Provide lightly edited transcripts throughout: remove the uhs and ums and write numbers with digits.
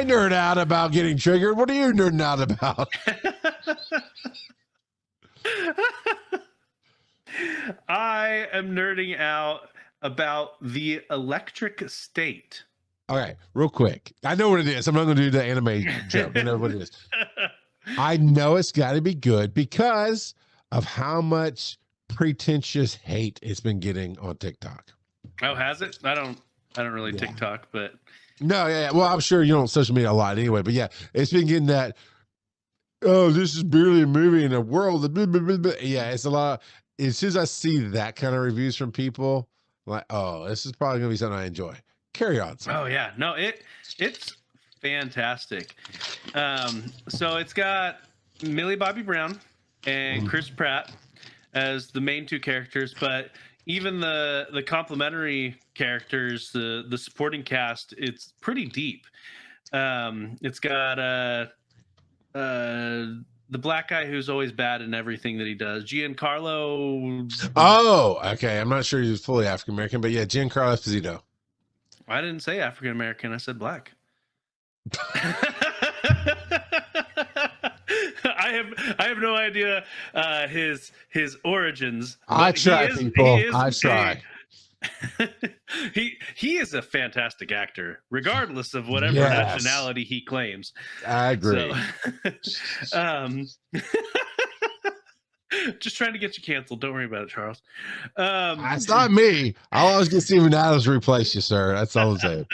nerd out about getting triggered. What are you nerding out about? I am nerding out about the electric state. Okay, real quick. I know what it is. I'm not going to do the anime joke. I know what it is. I know it's got to be good because of how much pretentious hate it's been getting on TikTok. Oh, has it? I don't really TikTok, but no, yeah. Well, I'm sure you don't social media a lot anyway, but yeah, it's been getting that. Oh, this is barely a movie in a world. Blah, blah, blah, blah. Yeah, it's a lot. As soon as I see that kind of reviews from people, I'm like, oh, this is probably gonna be something I enjoy. Carry on. Son. Oh yeah, no, it's fantastic. So it's got Millie Bobby Brown and Chris Pratt as the main two characters, but even the complementary characters, the supporting cast, it's pretty deep. It's got the black guy who's always bad in everything that he does, Giancarlo. Oh, okay. I'm not sure he's fully African American, but yeah, Giancarlo Esposito. I didn't say African American. I said black. I have no idea his origins. I try, people. I try. He is a fantastic actor, regardless of whatever nationality he claims. I agree. So, just trying to get you canceled. Don't worry about it, Charles. That's not me. I'll always get Steven Adams to replace you, sir. That's all I'm saying.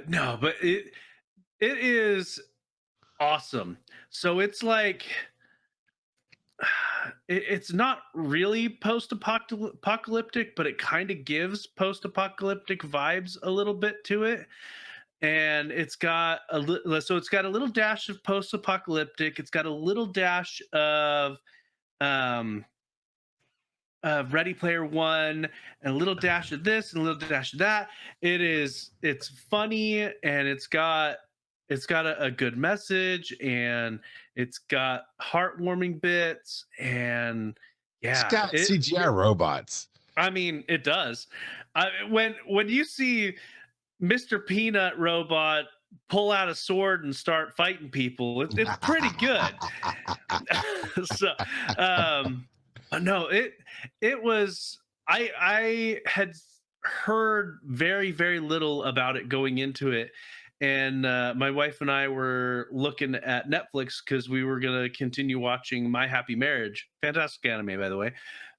No, but it is awesome. So it's like it's not really post-apocalyptic, but it kind of gives post-apocalyptic vibes a little bit to it. And it's got a little dash of post-apocalyptic. It's got a little dash of Ready Player One, and a little dash of this and a little dash of that. It's funny, and it's got a good message, and it's got heartwarming bits, and it's got CGI robots. I mean, it does. When you see Mr. Peanut Robot pull out a sword and start fighting people, it's pretty good. So, no, it was. I had heard very, very little about it going into it. And my wife and I were looking at Netflix because we were going to continue watching My Happy Marriage. Fantastic anime, by the way.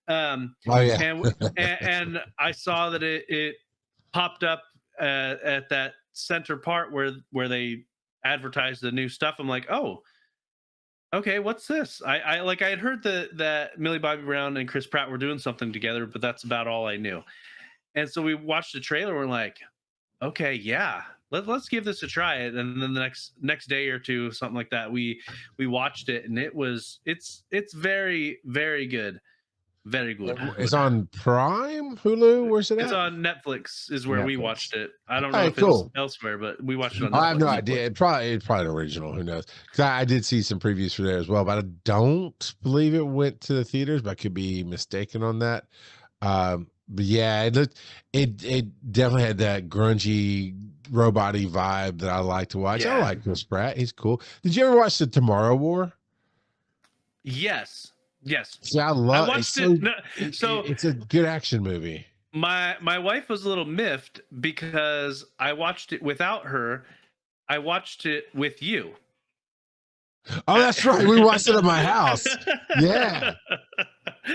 Oh, yeah. And I saw that it popped up at that center part where they advertised the new stuff. I'm like, oh, okay, what's this? I had heard that Millie Bobby Brown and Chris Pratt were doing something together, but that's about all I knew. And so we watched the trailer. We're like, okay, yeah. Let's give this a try. And then the next day or two, something like that, we watched it, and it's very, very good. Very good. It's on Prime, Hulu. Where's it at? It's on Netflix. Is where we watched it. I don't know if it's elsewhere, but we watched it on Netflix. I have no idea. It's probably an original. Who knows? Because I did see some previews for there as well, but I don't believe it went to the theaters. But I could be mistaken on that. But yeah, it definitely had that grungy, robot-y vibe that I like to watch. Yeah. I like Chris Pratt. He's cool. Did you ever watch the Tomorrow War? Yes. See, I watched it. So it's a good action movie. My wife was a little miffed because I watched it without her. I watched it with you. Oh, that's right. We watched it at my house. Yeah.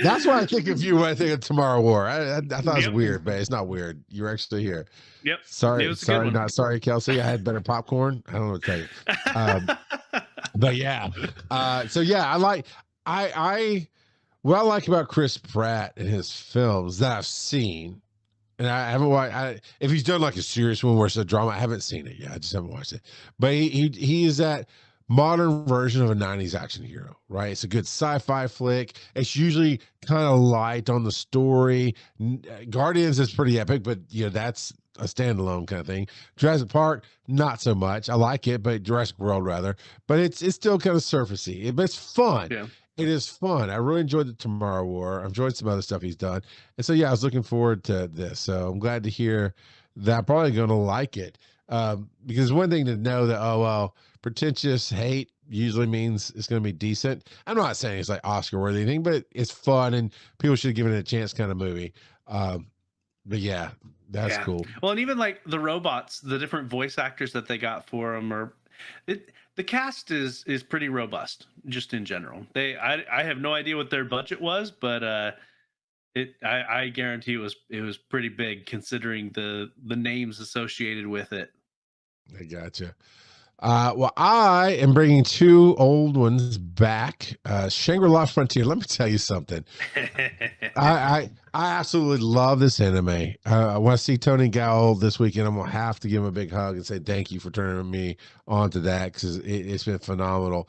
That's why I think of you when I think of Tomorrow War. I thought it was weird, but it's not weird. You're actually here. Yep. Sorry, Kelsey. I had better popcorn. I don't know what to tell you. But yeah. So yeah, what I like about Chris Pratt and his films that I've seen, and I haven't watched. If he's done like a serious one where it's a drama, I haven't seen it yet. I just haven't watched it. But he is that modern version of a 90s action hero, right? It's a good sci-fi flick. It's usually kind of light on the story. Guardians is pretty epic, but that's a standalone kind of thing. Jurassic Park, not so much. I like it, but Jurassic World rather. But it's still kind of surfacey. But it's fun. Yeah. It is fun. I really enjoyed the Tomorrow War. I've enjoyed some other stuff he's done. And so, yeah, I was looking forward to this. So I'm glad to hear that. I'm probably going to like it. Because one thing to know that, oh, well, pretentious hate usually means it's going to be decent. I'm not saying it's like Oscar worthy thing, but it's fun and people should give it a chance kind of movie. But yeah, that's Yeah. cool. Well, and even like the robots, the different voice actors that they got for them the cast is pretty robust just in general. I have no idea what their budget was, but I guarantee it was pretty big considering the names associated with it. I gotcha. Well, I am bringing two old ones back. Shangri-La Frontier. Let me tell you something. I absolutely love this anime. I want to see Tony Gowell this weekend. I'm gonna have to give him a big hug and say thank you for turning me on to that because it's been phenomenal.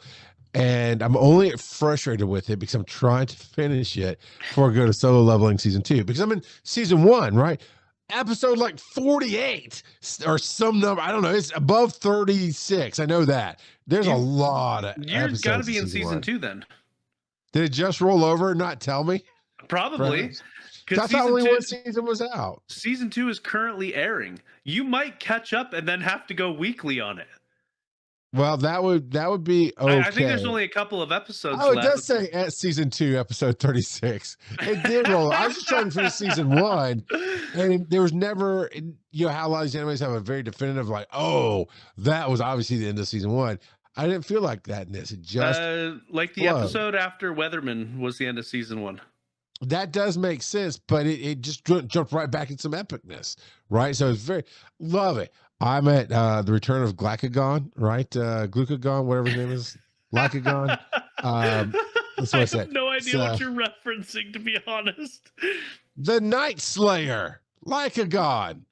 And I'm only frustrated with it because I'm trying to finish it before I go to Solo Leveling season 2 because I'm in season 1, right? Episode like 48 or some number. I don't know. It's above 36. I know that. There's a lot of You're episodes. got to be in season 1. 2 then. Did it just roll over and not tell me? Probably. Because I thought only one season was out. Season 2 is currently airing. You might catch up and then have to go weekly on it. Well, that would be okay. I think there's only a couple of episodes left. left. It does say at season 2, episode 36. It did roll. I was just trying to finish season 1, and there was never, you know, how a lot of these animes have a very definitive, like, oh, that was obviously the end of season 1. I didn't feel like that in this. It just like the episode after Weatherman was the end of season 1. That does make sense, but it just jumped right back in some epicness, right? So it's very, love it. I'm at the return of Glycagon, right? Glucagon, whatever his name is, Lycagon. That's what I said. I have no idea what you're referencing, to be honest. The Night Slayer, Lycagon.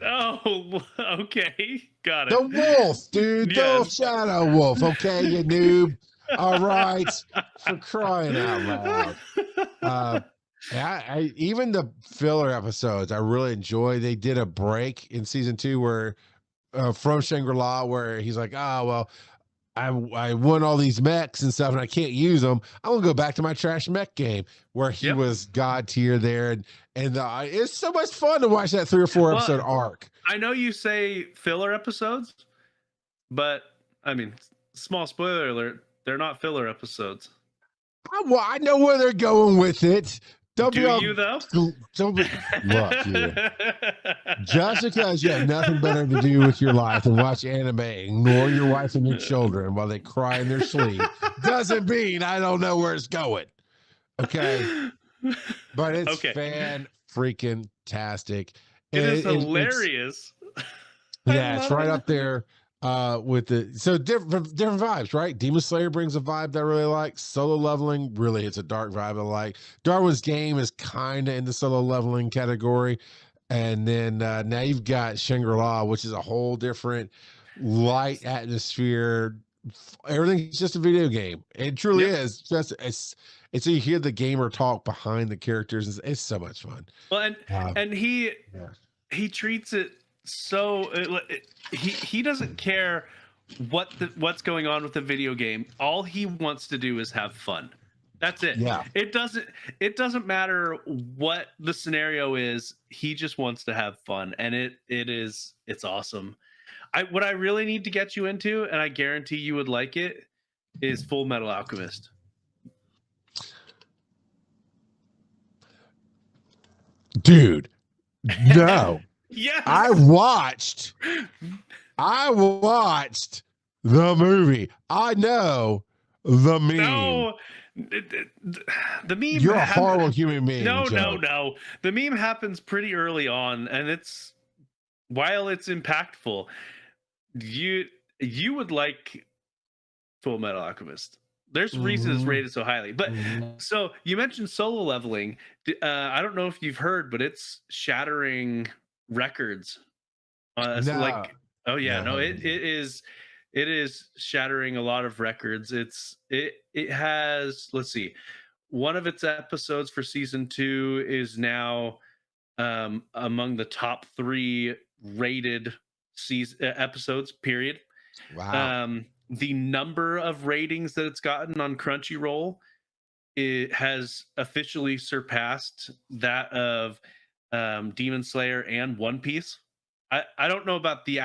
Oh, okay, got it. The wolf, dude, the shadow wolf. Okay, you noob. All right, for crying out loud. Even the filler episodes I really enjoy. They did a break in season 2 where from Shangri-La where he's like, well, I won all these mechs and stuff and I can't use them. I'm gonna go back to my trash mech game where he was god tier there, and it's so much fun to watch that 3 or 4 episode arc. I know you say filler episodes, but I mean, small spoiler alert, they're not filler episodes. Well, I know where they're going with it. Do you though? Look, you. Just because you have nothing better to do with your life than watch anime, ignore your wife and your children while they cry in their sleep, doesn't mean I don't know where it's going. Okay, but it's fan freaking tastic. It is hilarious. It's right up there with the different vibes, right? Demon Slayer brings a vibe that I really like. Solo Leveling really hits a dark vibe I like. Darwin's Game is kind of in the solo leveling category, and then now you've got Shangri-La, which is a whole different light atmosphere. Everything's just a video game. It truly is. Just it's you hear the gamer talk behind the characters. It's so much fun. Well, and he treats it so he doesn't care what's going on with the video game. All he wants to do is have fun. That's it. Yeah. It doesn't matter what the scenario is. He just wants to have fun, and it's awesome. What I really need to get you into, and I guarantee you would like it, is Full Metal Alchemist. Dude, no. Yes. I watched the movie. I know the meme. No, the meme. You're a horrible human being. No. The meme happens pretty early on, and while it's impactful, you would like Full Metal Alchemist. There's reasons it's rated so highly. But so you mentioned Solo Leveling. I don't know if you've heard, but it's shattering records. It is shattering a lot of records. It has, let's see, one of its episodes for season 2 is now among the top 3 rated episodes, period. Wow. The number of ratings that it's gotten on Crunchyroll, it has officially surpassed that of Demon Slayer and One Piece. I don't know about the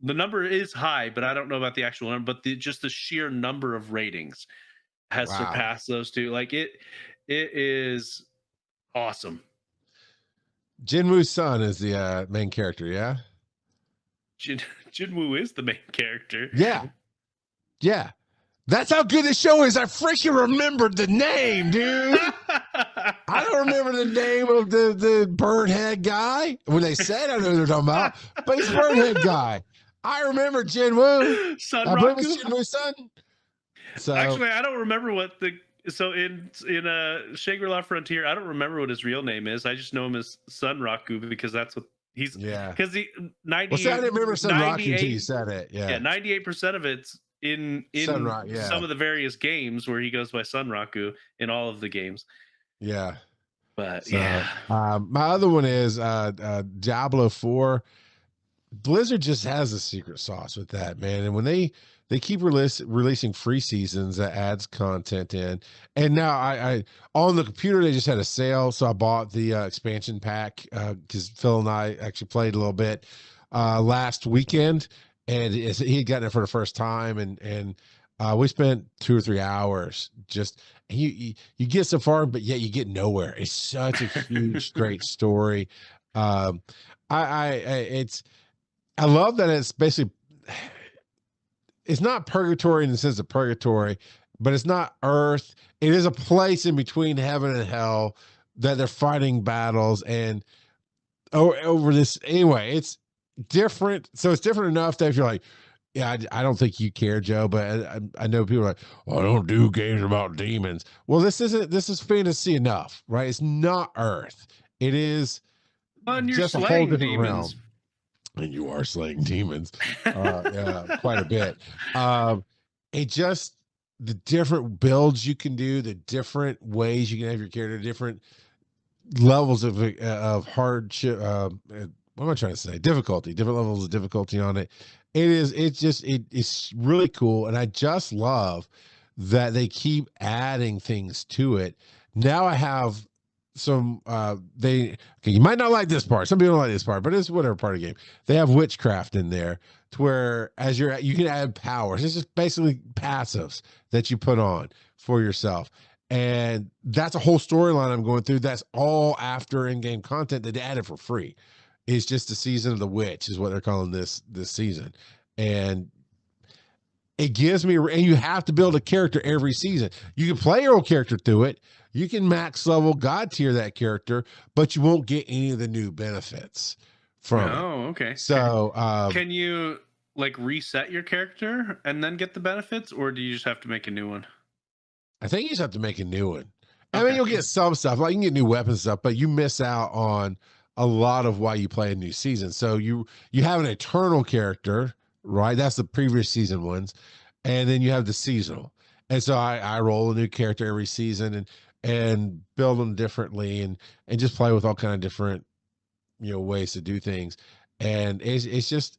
number is high, but I don't know about the actual number. But just the sheer number of ratings has Wow. surpassed those two. Like it is awesome. Jinwoo's son is the main character, yeah? Jin, Jinwoo is the main character. Yeah. Yeah. That's how good the show is. I freaking remembered the name, dude. I don't remember the name of the bird head guy. When they said, I know who they're talking about, but he's bird head guy. I remember Jinwoo. Son I believe it's Raku. Jinwoo's son. So Actually, I don't remember what in Shangri-La Frontier, I don't remember what his real name is. I just know him as Sun Raku because that's what he's yeah. because he Well, see, I didn't remember Sun Raku until you 98 said it. Yeah. 98% of it's in yeah. some of the various games where he goes by Sun Raku in all of the games. Yeah. But So, yeah. my other one is Diablo 4. Blizzard just has a secret sauce with that, man. And when they keep releasing free seasons that adds content in, and now I on the computer they just had a sale, so I bought the expansion pack because Phil and I actually played a little bit last weekend, and he had gotten it for the first time, and we spent 2 or 3 hours just. You get so far, but yet you get nowhere. It's such a huge, great story. It's. I love that it's basically, it's not purgatory in the sense of purgatory, but it's not earth. It is a place in between heaven and hell that they're fighting battles and over this. Anyway, it's different. So it's different enough that if you're like, yeah, I don't think you care, Joe, but I know people are like, oh, I don't do games about demons. Well, this is fantasy enough, right? It's not earth. It is And you're just a whole slaying different realm. demons. And you are slaying demons quite a bit. It just, the different builds you can do, the different ways you can have your character, different levels of hardship. What am I trying to say? Difficulty, different levels of difficulty on it. It's really cool. And I just love that they keep adding things to it. Now I have some you might not like this part, some people don't like this part, but it's whatever part of the game. They have witchcraft in there to where as you can add powers. It's just basically passives that you put on for yourself, and that's a whole storyline I'm going through. That's all after in-game content that they added for free. It's just the season of the witch is what they're calling this season, and it gives me, and you have to build a character every season. You can play your old character through it. You can max level God tier that character, but you won't get any of the new benefits from it. Oh, okay. So, can you like reset your character and then get the benefits, or do you just have to make a new one? I think you just have to make a new one. I Okay. mean, you'll get some stuff, like you can get new weapons stuff, but you miss out on a lot of why you play a new season. So you have an eternal character, right? That's the previous season ones, and then you have the seasonal. And so I roll a new character every season and build them differently and just play with all kind of different ways to do things. And it's just,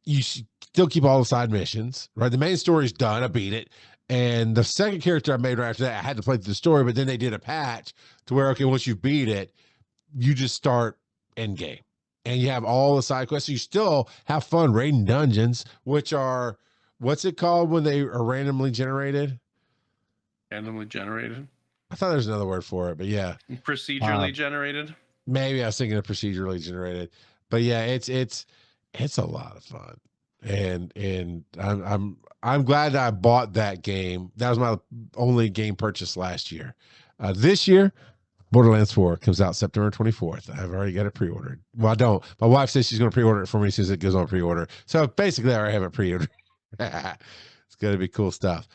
you still keep all the side missions, right? The main story's done. I beat it. And the second character I made right after that, I had to play through the story, but then they did a patch to where, okay, once you beat it, you just start end game and you have all the side quests. So you still have fun raiding dungeons, which are, what's it called when they are randomly generated? Randomly generated. I thought there's another word for it, but yeah. Procedurally generated. Maybe I was thinking of procedurally generated, but yeah, it's a lot of fun. And I'm glad that I bought that game. That was my only game purchase last year. This year, Borderlands 4 comes out September 24th. I've already got it pre-ordered. Well, I don't. My wife says she's going to pre-order it for me as soon as it goes on pre-order. So basically, I already have it pre-ordered. It's going to be cool stuff.